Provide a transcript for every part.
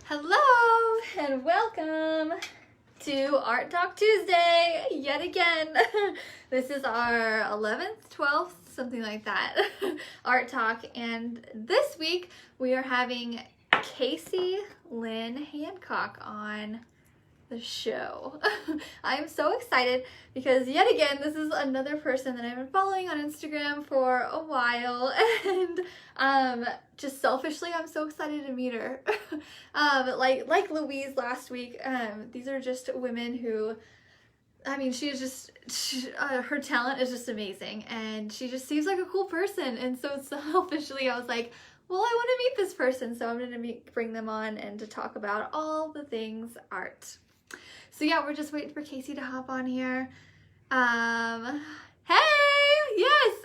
Hello and welcome to Art Talk Tuesday yet again. This is our 11th, 12th, something like that, Art Talk, and this week we are having Casey Lynn Hancock on the show. I am so excited because yet again this is another person that I've been following on Instagram for a while, and just selfishly I'm so excited to meet her. Like Louise last week, these are just women who, I mean, her talent is just amazing, and she just seems like a cool person, and so selfishly I was like, well, I want to meet this person, so I'm going to bring them on and to talk about all the things art. So yeah, we're just waiting for Casey to hop on here. Hey, yes.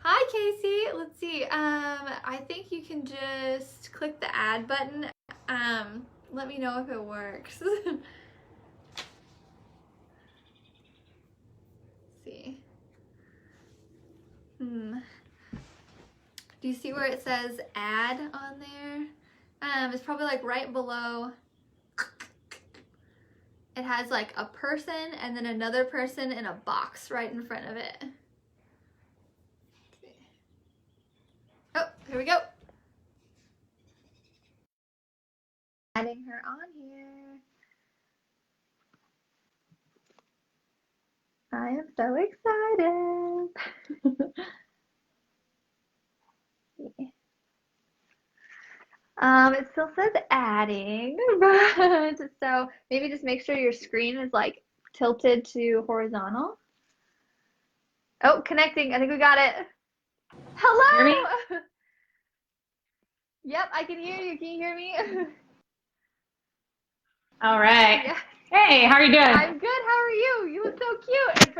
Hi, Casey. Let's see. I think you can just click the add button. Let me know if it works. Let's see. Do you see where it says add on there? It's probably like right below. It has like a person and then another person in a box right in front of it. Oh, here we go. Adding her on here. I am so excited. It still says adding, but so maybe just make sure your screen is like tilted to horizontal. Oh, connecting. I think we got it. Hello. Yep, I can hear you. Can you hear me? All right. Yeah. Hey, how are you doing? I'm good. How are you? You look so cute.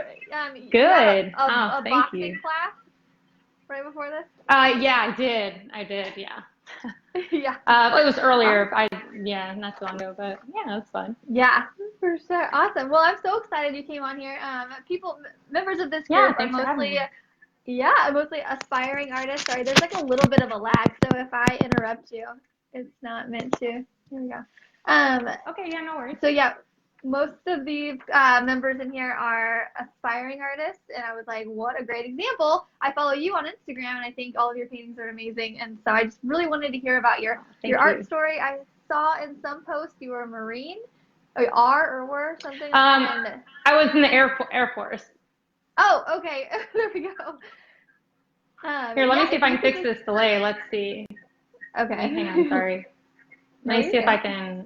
Good. You have a Thank boxing you. class right before this? Yeah, I did, yeah. Yeah. It was earlier. Yeah, not too long ago, but yeah, that's fun. Yeah, for sure. Awesome. Well, I'm so excited you came on here. Members of this Yeah, group are thanks for having me. mostly aspiring artists. Sorry, there's like a little bit of a lag, so if I interrupt you, it's not meant to. Here we go. Okay, yeah, no worries. So yeah, most of the members in here are aspiring artists, and I was like, what a great example. I follow you on Instagram, and I think all of your paintings are amazing, and so I just really wanted to hear about your Thank art you. story. I saw in some posts you were a Marine, or are or were something. And I was in the Air Force. oh, okay, there we go. Here, let me Yeah, see if I can fix this delay. Let's see. Okay. Hang on, sorry. No, Let me you're see if good. I can.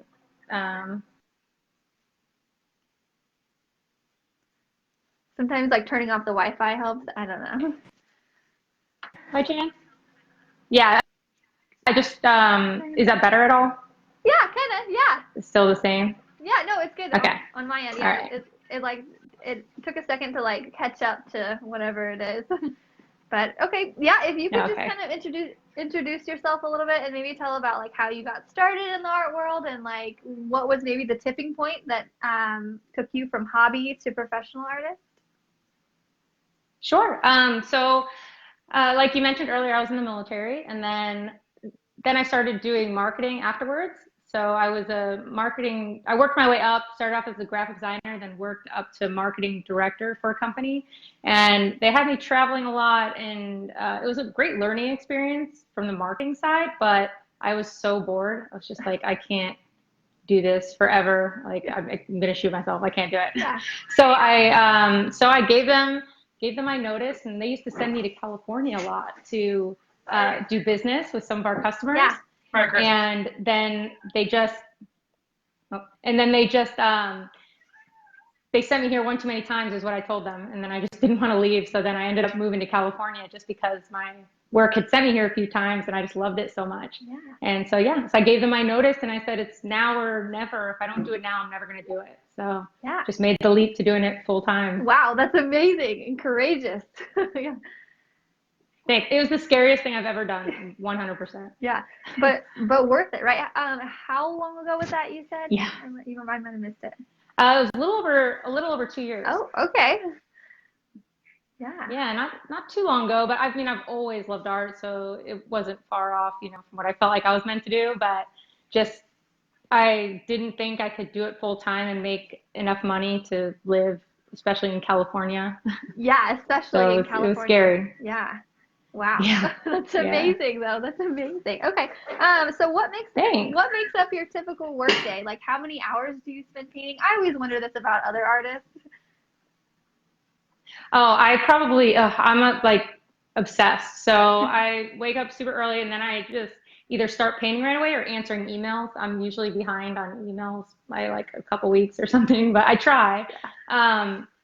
Sometimes like turning off the Wi-Fi helps. I don't know. By chance? Yeah, I just, is that better at all? Yeah, kind of. Yeah. It's still the same? Yeah, no, it's good Okay. on my end. All Yeah, right. it took a second to like catch up to whatever it is. But okay, yeah, if you could just Okay. kind of introduce yourself a little bit and maybe tell about like how you got started in the art world and like what was maybe the tipping point that took you from hobby to professional artist. Sure. Like you mentioned earlier, I was in the military, and then I started doing marketing afterwards. So I was a marketing. I worked my way up. Started off as a graphic designer, then worked up to marketing director for a company, and they had me traveling a lot, and it was a great learning experience from the marketing side. But I was so bored. I was just like, I can't do this forever. Like I'm gonna shoot myself. I can't do it. Yeah. So I gave them my notice, and they used to send me to California a lot to do business with some of our customers. Yeah. And then they just, oh, and then they just, they sent me here one too many times is what I told them. And then I just didn't want to leave. So then I ended up moving to California just because my work had sent me here a few times and I just loved it so much. Yeah. And so, yeah, so I gave them my notice and I said, it's now or never. If I don't do it now, I'm never going to do it. So Yeah. just made the leap to doing it full time. Wow, that's amazing and courageous. Yeah. Thanks. It was the scariest thing I've ever done, 100%. Yeah, but worth it, right? How long ago was that you said? Yeah. I might have missed it. It was a little over 2 years. Oh, okay. Yeah. Yeah, not too long ago, but I mean, I've always loved art, so it wasn't far off, from what I felt like I was meant to do. But just I didn't think I could do it full time and make enough money to live, especially in California. Yeah, especially So in it was California. scary. Yeah. Wow. Yeah. That's Yeah. amazing though. That's amazing. Okay. So Thanks. what makes up your typical work day? Like how many hours do you spend painting? I always wonder this about other artists. Oh, I'm like obsessed. So I wake up super early and then I just either start painting right away or answering emails. I'm usually behind on emails by like a couple weeks or something, but I try.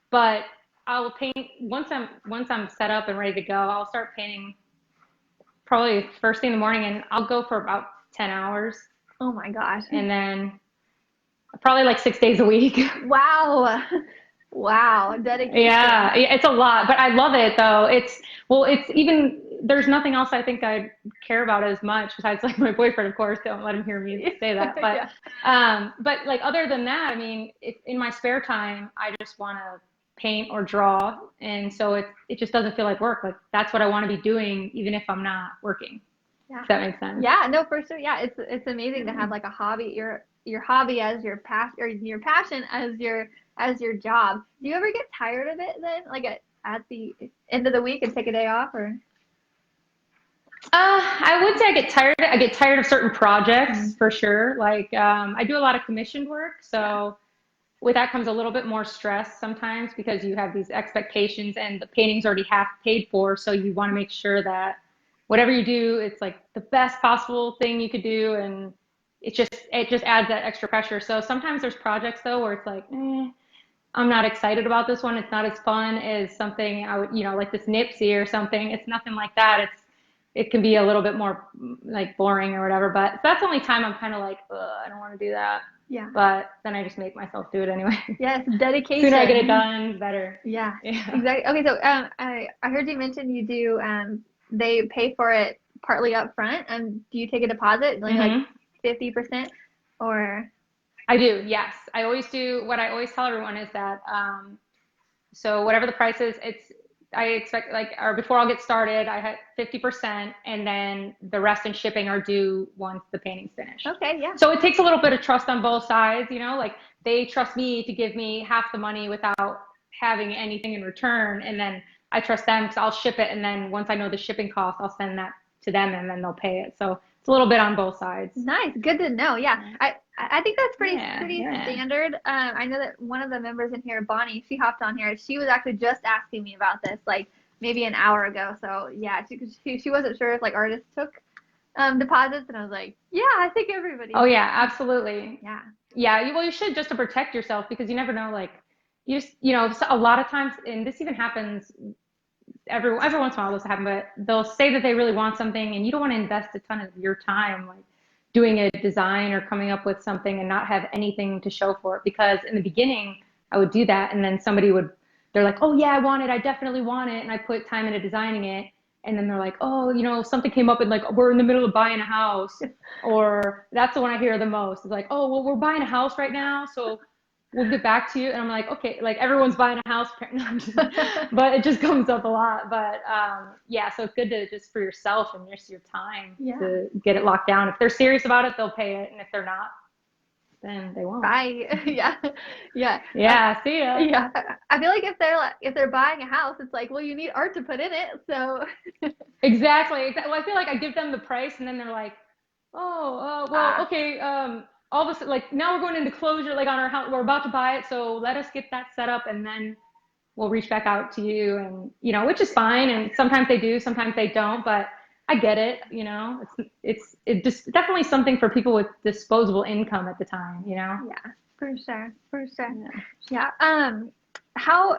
But I'll paint once I'm set up and ready to go. I'll start painting probably first thing in the morning and I'll go for about 10 hours Oh my gosh. and then probably like 6 days a week. Wow. Wow. Dedication. Yeah, it's a lot, but I love it though. It's even, there's nothing else I think I care about as much besides like my boyfriend, of course, don't let him hear me say that. Yeah. But like other than that, I mean, if in my spare time, I just want to paint or draw. And so it just doesn't feel like work. Like that's what I want to be doing, even if I'm not working. Yeah. If that makes sense. Yeah, no, for sure. Yeah, it's amazing to have like a hobby, your hobby as your your passion as your job. Do you ever get tired of it then? Like at the end of the week and take a day off or? I would say I get tired. I get tired of certain projects for sure. Like I do a lot of commissioned work, Yeah. so with that comes a little bit more stress sometimes because you have these expectations and the painting's already half paid for, so you want to make sure that whatever you do, it's like the best possible thing you could do, and it just adds that extra pressure. So sometimes there's projects though where it's like, I'm not excited about this one. It's not as fun as something I would, like this Nipsey or something. It's nothing like that. It can be a little bit more like boring or whatever. But that's the only time I'm kind of like, ugh, I don't want to do that. Yeah. But then I just make myself do it anyway. Yes, dedication. Sooner I get it done, better. Yeah. Yeah. Exactly. Okay, so I heard you mention you do they pay for it partly up front. Do you take a deposit, like 50% or? I do, yes. I always do. What I always tell everyone is that, so whatever the price is, I expect like, or before I'll get started, I had 50% and then the rest in shipping are due once the painting's finished. Okay, yeah. So it takes a little bit of trust on both sides, like they trust me to give me half the money without having anything in return. And then I trust them because I'll ship it. And then once I know the shipping cost, I'll send that to them and then they'll pay it. So it's a little bit on both sides. Nice. Good to know. Yeah. I think that's pretty Yeah. standard. I know that one of the members in here, Bonnie, she hopped on here. She was actually just asking me about this like maybe an hour ago. So yeah, she wasn't sure if like artists took deposits, and I was like, yeah, I think everybody. Oh yeah, absolutely. Yeah. Yeah. Well, you should just to protect yourself because you never know. Like you just, a lot of times, and this even happens every once in a while this will happen, but they'll say that they really want something and you don't want to invest a ton of your time like doing a design or coming up with something and not have anything to show for it. Because in the beginning I would do that and then they're like, oh yeah, I want it. I definitely want it. And I put time into designing it. And then they're like, oh, something came up and like, we're in the middle of buying a house. Or that's the one I hear the most. It's like, oh, well, we're buying a house right now. So we'll get back to you. And I'm like, okay, like everyone's buying a house, but it just comes up a lot. But yeah, so it's good to just for yourself and just your time to get it locked down. If they're serious about it, they'll pay it. And if they're not, then they won't. Bye. Yeah. Yeah. Yeah. See ya. Yeah. I feel like if they're buying a house, it's like, well, you need art to put in it. So exactly. Well, I feel like I give them the price and then they're like, oh, well, okay. All of a sudden, like now we're going into closure, like on our house, we're about to buy it. So let us get that set up and then we'll reach back out to you and, which is fine. And sometimes they do, sometimes they don't, but I get it. It's just definitely something for people with disposable income at the time, Yeah, for sure. For sure. Yeah. How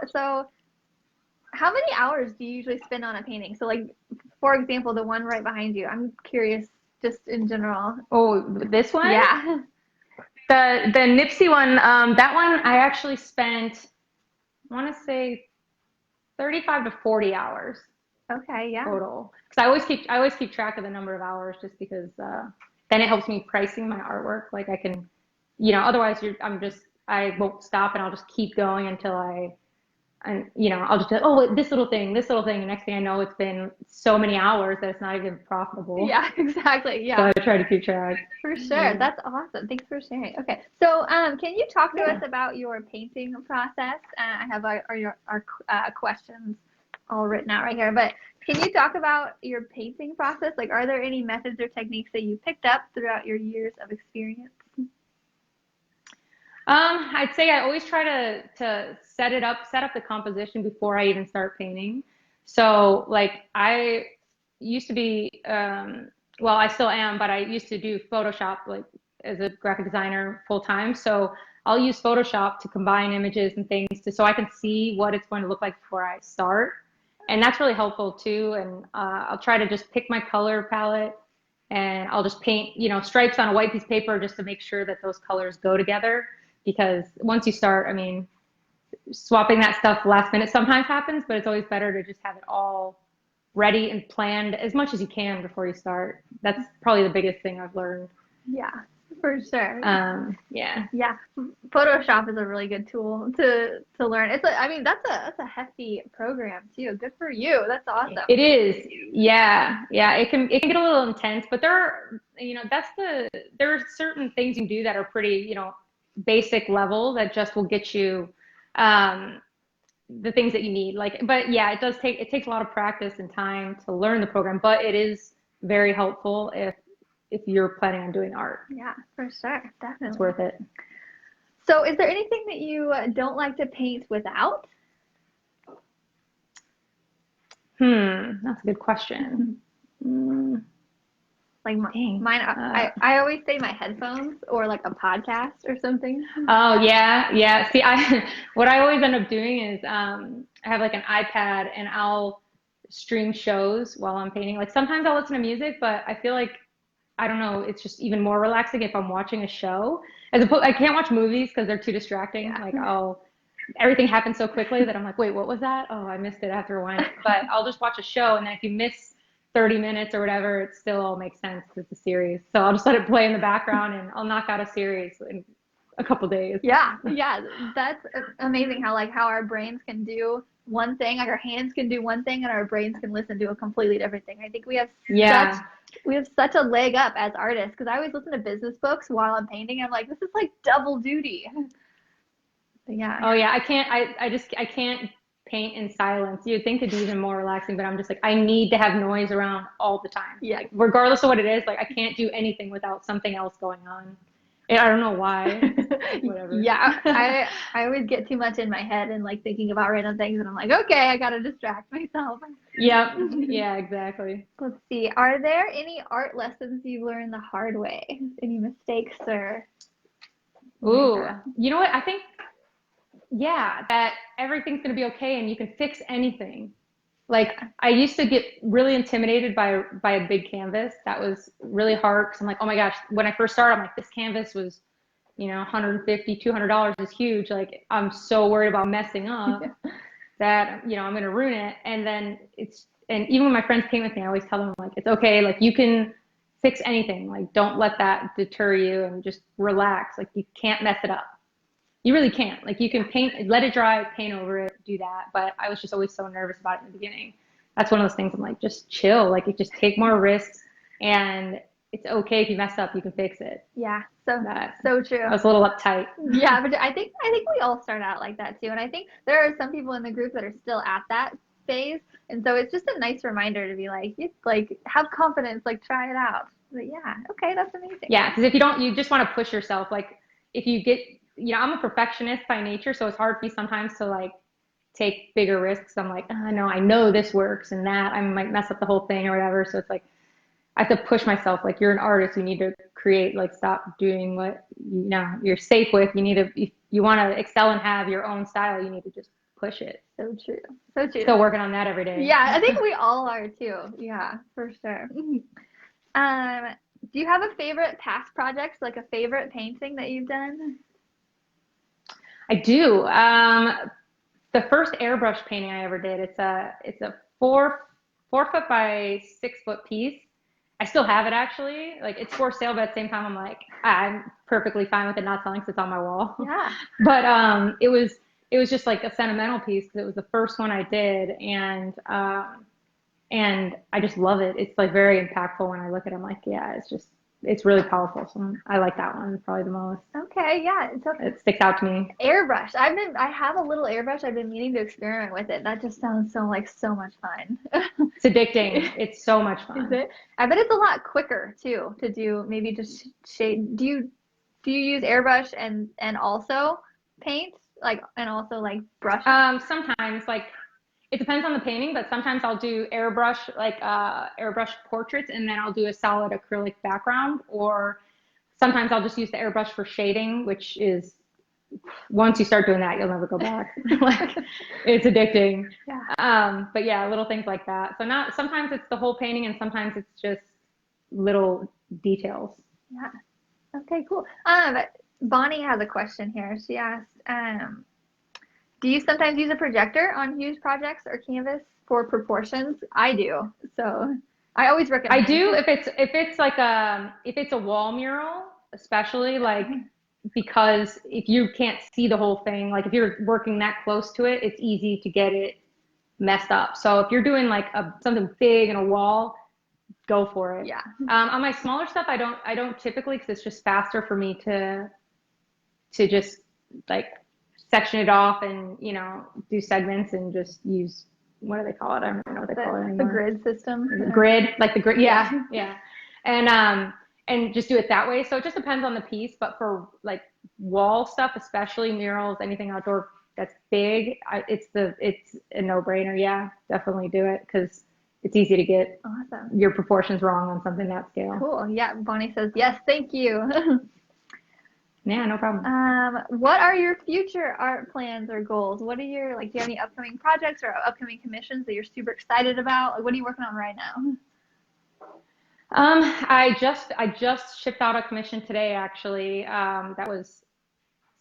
many hours do you usually spend on a painting? So like, for example, the one right behind you, I'm curious just in general. Oh, this one? Yeah. The Nipsey one, that one I actually spent, I want to say 35 to 40 hours. Okay, yeah. Total. Because I always keep track of the number of hours just because then it helps me pricing my artwork. Like I can, otherwise I won't stop and I'll just keep going until I and I'll just be like, oh, this little thing, this little thing. And next thing I know, it's been so many hours that it's not even profitable. Yeah, exactly. So Yeah. I try to keep track. For sure. Yeah. That's awesome. Thanks for sharing. Okay. So, can you talk to us about your painting process? I have our questions all written out right here, but can you talk about your painting process? Like, are there any methods or techniques that you picked up throughout your years of experience? I'd say I always try to set up the composition before I even start painting. So like I used to be, well, I still am, but I used to do Photoshop like as a graphic designer full time. So I'll use Photoshop to combine images and things so I can see what it's going to look like before I start. And that's really helpful too. And I'll try to just pick my color palette and I'll just paint, stripes on a white piece of paper just to make sure that those colors go together. Because once you start, I mean, swapping that stuff last minute sometimes happens, but it's always better to just have it all ready and planned as much as you can before you start. That's probably the biggest thing I've learned. Yeah, for sure. Yeah. Yeah, Photoshop is a really good tool to learn. I mean, that's a hefty program too. Good for you. That's awesome. It is. Yeah. Yeah. It can get a little intense, but there are, there are certain things you can do that are pretty, basic level that just will get you the things that you need. But yeah, it takes a lot of practice and time to learn the program, but it is very helpful if you're planning on doing art. Yeah, for sure. Definitely. It's worth it. So is there anything that you don't like to paint without? That's a good question. Like mine, I always say my headphones or like a podcast or something. Oh yeah. See, what I always end up doing is I have like an iPad and I'll stream shows while I'm painting. Like sometimes I'll listen to music, but I feel like I don't know, it's just even more relaxing if I'm watching a show. I can't watch movies because they're too distracting. Yeah. Like everything happens so quickly that I'm like, wait, what was that? Oh, I missed it. I have to rewind it. But I'll just watch a show, and then if you miss 30 minutes or whatever, it still all makes sense. It's a series. So I'll just let it play in the background and I'll knock out a series in a couple days. Yeah. That's amazing how our brains can do one thing, like our hands can do one thing and our brains can listen to a completely different thing. I think we have such a leg up as artists because I always listen to business books while I'm painting. I'm like, this is like double duty. But yeah. Oh yeah, I can't paint in silence. You'd think it'd be even more relaxing, but I'm just like, I need to have noise around all the time. Yeah. Like, regardless of what it is, like I can't do anything without something else going on. And I don't know why. Whatever. Yeah. I always get too much in my head and like thinking about random things and I'm like, okay, I gotta distract myself. Yep. Yeah, exactly. Let's see. Are there any art lessons you've learned the hard way? Any mistakes or Ooh. You know what? I think that everything's going to be okay and you can fix anything. Like I used to get really intimidated by a big canvas. That was really hard because I'm like, oh my gosh, when I first started, I'm like, this canvas was, $150, $200 is huge. Like I'm so worried about messing up that, I'm going to ruin it. And then and even when my friends paint with me, I always tell them like, it's okay. Like you can fix anything. Like don't let that deter you and just relax. Like you can't mess it up. You really can't. Like you can paint, let it dry, paint over it, do that. But I was just always so nervous about it in the beginning. That's one of those things I'm like, just chill. Like just take more risks and it's okay if you mess up, you can fix it. Yeah. So true. I was a little uptight. Yeah, but I think we all start out like that too. And I think there are some people in the group that are still at that phase. And so it's just a nice reminder to be like, have confidence, like try it out. But yeah, okay, that's amazing. Yeah, because if you don't, you just want to push yourself. Like if you get, I'm a perfectionist by nature, so it's hard for me sometimes to like take bigger risks. I'm like, oh, I know this works and that I might mess up the whole thing or whatever. So it's like, I have to push myself. Like you're an artist, you need to create, like stop doing what, you're safe with. You need to, if you want to excel and have your own style, you need to just push it. So true. So true. Still working on that every day. Yeah, I think we all are too. Yeah, for sure. Do you have a favorite past project, like a favorite painting that you've done? I do. The first airbrush painting I ever did, it's a 4 foot by 6 foot piece. I still have it actually. Like it's for sale, but at the same time, I'm like, I'm perfectly fine with it not selling because it's on my wall. Yeah. But it was it was just like a sentimental piece because it was the first one I did, and I just love it. It's like very impactful when I look at it. I'm like, yeah, it's really powerful. So I like that one probably the most. Okay, yeah. So It sticks out to me. airbrush. I have a little airbrush. I've been meaning to experiment with it. That just sounds so much fun. It's addicting. It's so much fun. Is it? I bet it's a lot quicker too to do maybe just shade. Do you use airbrush and also paint and also like brush? Sometimes like it depends on the painting, but sometimes I'll do airbrush airbrush portraits, and then I'll do a solid acrylic background, or sometimes I'll just use the airbrush for shading, which is once you start doing that, you'll never go back. Like it's addicting. Yeah. But yeah, little things like that. So not sometimes it's the whole painting, and sometimes it's just little details. Yeah. Okay, cool. Bonnie has a question here. She asked, do you sometimes use a projector on huge projects or canvas for proportions? I do. So I always recommend. I do if it's a wall mural, especially like because if you can't see the whole thing, like if you're working that close to it, it's easy to get it messed up. So if you're doing like something big in a wall, go for it. Yeah. On my smaller stuff, I don't typically, because it's just faster for me to just like section it off and do segments and just use, what do they call it? I don't even know what they call it anymore. The grid system. Like the grid. Yeah, yeah. And just do it that way. So it just depends on the piece. But for like wall stuff, especially murals, anything outdoor that's big, it's a no-brainer. Yeah, definitely do it because it's easy to get your proportions wrong on something that scale. Cool. Yeah, Bonnie says yes, thank you. Yeah, no problem. What are your future art plans or goals? What are do you have any upcoming projects or upcoming commissions that you're super excited about? Like, what are you working on right now? I just shipped out a commission today, actually. That was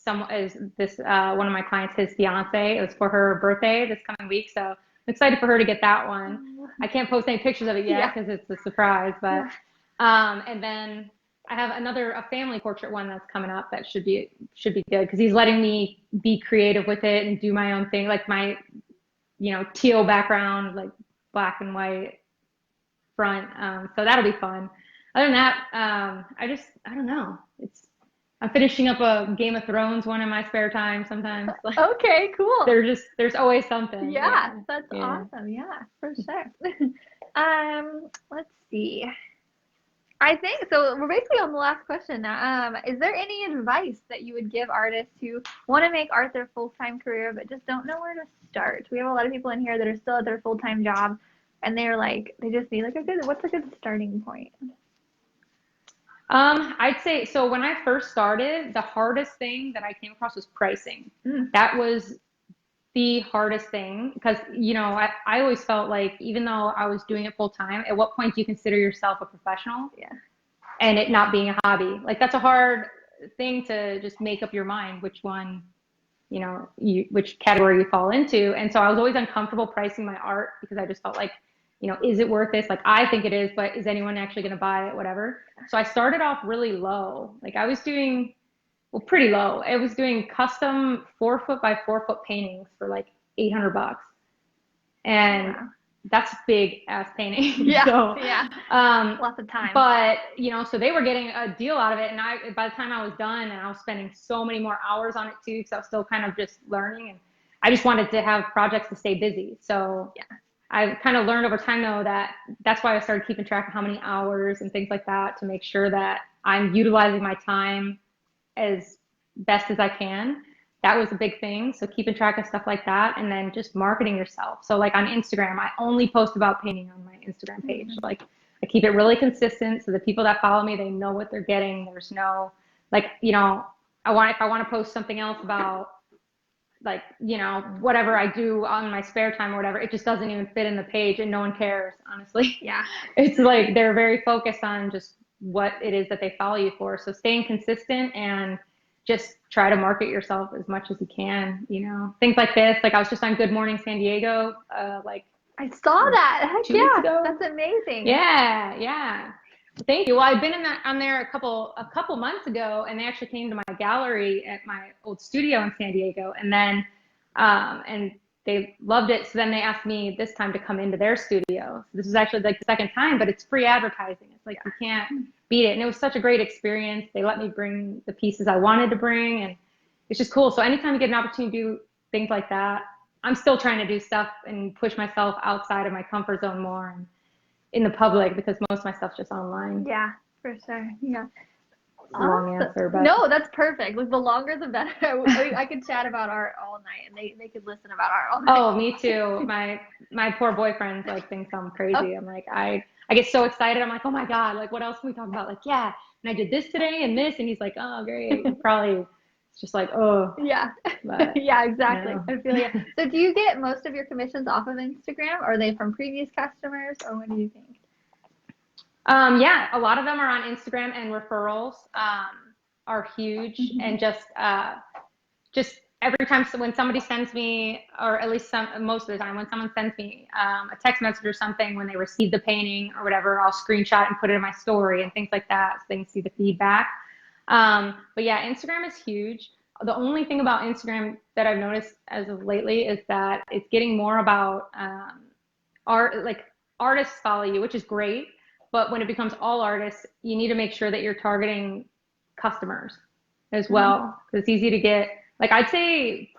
one of my clients, his fiance. It was for her birthday this coming week, so I'm excited for her to get that one. I can't post any pictures of it yet because it's a surprise, but and then I have a family portrait one that's coming up that should be good because he's letting me be creative with it and do my own thing, like my teal background, like black and white front. So that'll be fun. Other than that, I don't know. I'm finishing up a Game of Thrones one in my spare time sometimes. Like, okay, cool. There's always something. Yeah, that's awesome. Yeah, for sure. Let's see. I think so. We're basically on the last question now. Is there any advice that you would give artists who want to make art their full-time career but just don't know where to start? We have a lot of people in here that are still at their full-time job, and they're like, they just need what's a good starting point? I'd say so. When I first started, the hardest thing that I came across was pricing. That was the hardest thing because I always felt like even though I was doing it full time, at what point do you consider yourself a professional? Yeah. And it not being a hobby. Like that's a hard thing to just make up your mind which one, which category you fall into. And so I was always uncomfortable pricing my art because I just felt like, is it worth this? Like I think it is, but is anyone actually going to buy it? Whatever. So I started off really low. Like I was doing pretty low. I was doing custom 4-foot by 4-foot paintings for like $800, and that's big ass painting. Yeah, so, lots of time. But so they were getting a deal out of it, and by the time I was done, and I was spending so many more hours on it too, because I was still kind of just learning, and I just wanted to have projects to stay busy. So I kind of learned over time though that's why I started keeping track of how many hours and things like that to make sure that I'm utilizing my time as best as I can. That was a big thing. So keeping track of stuff like that, and then just marketing yourself. So like on Instagram, I only post about painting on my Instagram page. Like I keep it really consistent so the people that follow me, they know what they're getting. There's no if I want to post something else about like, whatever I do on my spare time or whatever, it just doesn't even fit in the page and no one cares, honestly. Yeah. It's like they're very focused on just what it is that they follow you for. So staying consistent and just try to market yourself as much as you can, things like this. Like I was just on Good Morning San Diego, I saw that. Heck 2 weeks ago. That's amazing. Yeah. Thank you. Well, I've been on there a couple months ago, and they actually came to my gallery at my old studio in San Diego. And then And they loved it. So then they asked me this time to come into their studio. So this is actually like the second time, but it's free advertising. It's like, you can't beat it. And it was such a great experience. They let me bring the pieces I wanted to bring, and it's just cool. So anytime you get an opportunity to do things like that, I'm still trying to do stuff and push myself outside of my comfort zone more and in the public, because most of my stuff's just online. Yeah, for sure. Yeah. Long answer, but no, that's perfect. Like, the longer the better. I could chat about art all night, and they could listen about art all night. Oh, me too. My poor boyfriend like thinks I'm crazy. I'm like, I get so excited. I'm like, oh my God, like what else can we talk about? Like, yeah, and I did this today and this, and he's like, oh, great. Probably it's just like, oh. Yeah. But, yeah, exactly. No. I feel you. So do you get most of your commissions off of Instagram? Or are they from previous customers, or what do you think? Yeah, a lot of them are on Instagram, and referrals are huge. And just every time when somebody sends me, or at least most of the time when someone sends me a text message or something when they receive the painting or whatever, I'll screenshot and put it in my story and things like that so they can see the feedback. But yeah, Instagram is huge. The only thing about Instagram that I've noticed as of lately is that it's getting more about art, like artists follow you, which is great. But when it becomes all artists, you need to make sure that you're targeting customers as well. Because it's easy to get, like, I'd say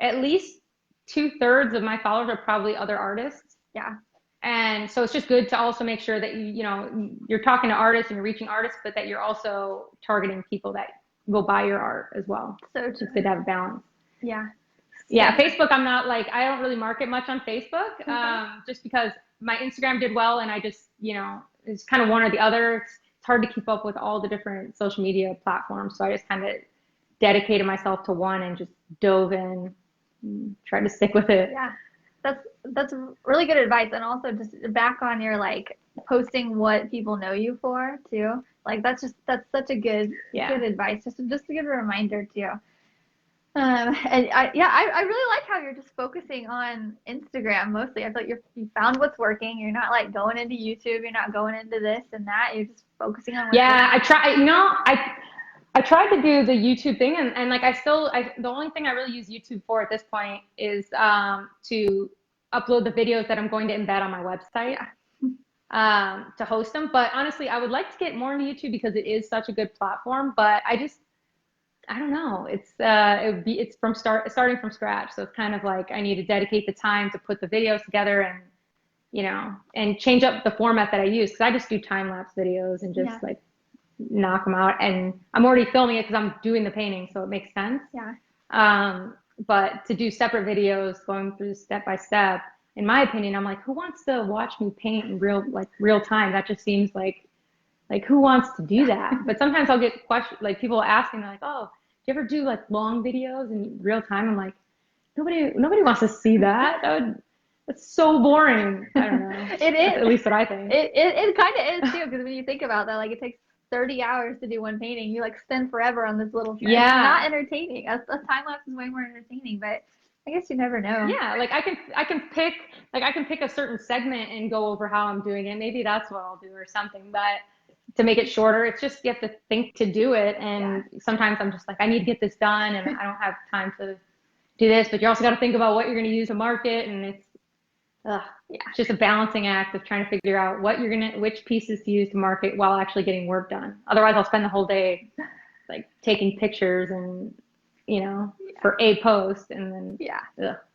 at least 2/3 of my followers are probably other artists. Yeah. And so it's just good to also make sure that you're talking to artists and you're reaching artists, but that you're also targeting people that will buy your art as well. So it's good to have a balance. Yeah. Yeah, Facebook, I don't really market much on Facebook, just because my Instagram did well, and I just, it's kind of one or the other. It's hard to keep up with all the different social media platforms. So I just kind of dedicated myself to one and just dove in and tried to stick with it. Yeah. That's really good advice. And also just back on your, like, posting what people know you for too. Like, that's such a good advice. Just a good reminder too. And I really like how you're just focusing on Instagram mostly. I feel like you found what's working. You're not like going into YouTube. You're not going into this and that. You're just focusing on what's working. I tried to do the YouTube thing, and like the only thing I really use YouTube for at this point is to upload the videos that I'm going to embed on my website. To host them. But honestly, I would like to get more into YouTube because it is such a good platform, but I don't know. It's starting from scratch. So it's kind of like I need to dedicate the time to put the videos together and change up the format that I use. Cause I just do time-lapse videos and just like knock them out, and I'm already filming it cause I'm doing the painting. So it makes sense. Yeah. But to do separate videos going through step by step, in my opinion, I'm like, who wants to watch me paint in real time? That just seems like who wants to do that? But sometimes I'll get questions, like people asking, they're like, oh, do you ever do like long videos in real time? I'm like, nobody wants to see that. That's so boring. I don't know. It is. That's at least what I think. It kind of is too, because when you think about that, like, it takes 30 hours to do one painting. You like spend forever on this little thing. Yeah. It's not entertaining. A time lapse is way more entertaining, but I guess you never know. Yeah, like I can pick a certain segment and go over how I'm doing it. Maybe that's what I'll do or something. But to make it shorter, it's just you have to think to do it. And sometimes I'm just like, I need to get this done, and I don't have time to do this. But you also got to think about what you're going to use to market, and it's just a balancing act of trying to figure out which pieces to use to market while actually getting work done. Otherwise, I'll spend the whole day like taking pictures and for a post, and then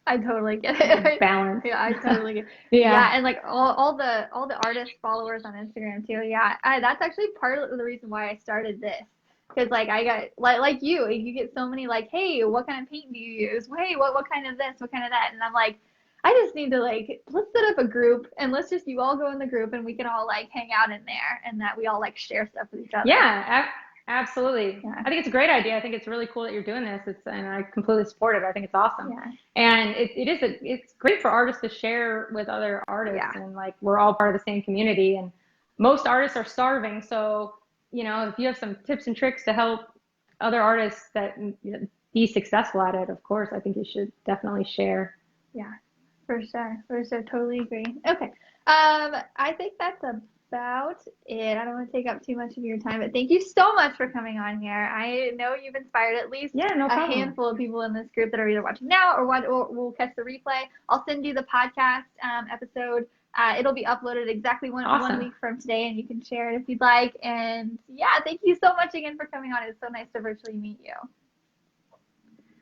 I totally get it. Balance. Yeah, I totally get it. And like all the artist followers on Instagram too. That's actually part of the reason why I started this, because like I got like you get so many like, hey, what kind of paint do you use? Hey, what kind of this? What kind of that? And I'm like, I just need to let's set up a group, and you all go in the group, and we can all like hang out in there, and that we all like share stuff with each other. Yeah. Absolutely. Yeah. I think it's a great idea. I think it's really cool that you're doing this. And I completely support it. I think it's awesome. Yeah. And it's great for artists to share with other artists. Yeah. And like, we're all part of the same community, and most artists are starving. So, if you have some tips and tricks to help other artists that be successful at it, of course, I think you should definitely share. Yeah, for sure. Totally agree. Okay. I think that's about it. I don't want to take up too much of your time, but thank you so much for coming on here. I know you've inspired at least Yeah, no a problem. handful of people in this group that are either watching now or will catch the replay. I'll send you the podcast episode. It'll be uploaded exactly one week from today, and you can share it if you'd like. And yeah, thank you so much again for coming on. It's so nice to virtually meet you.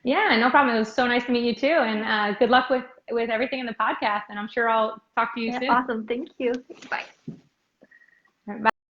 Yeah, no problem. It was so nice to meet you too. And good luck with everything in the podcast. And I'm sure I'll talk to you soon. Awesome. Thank you. Bye.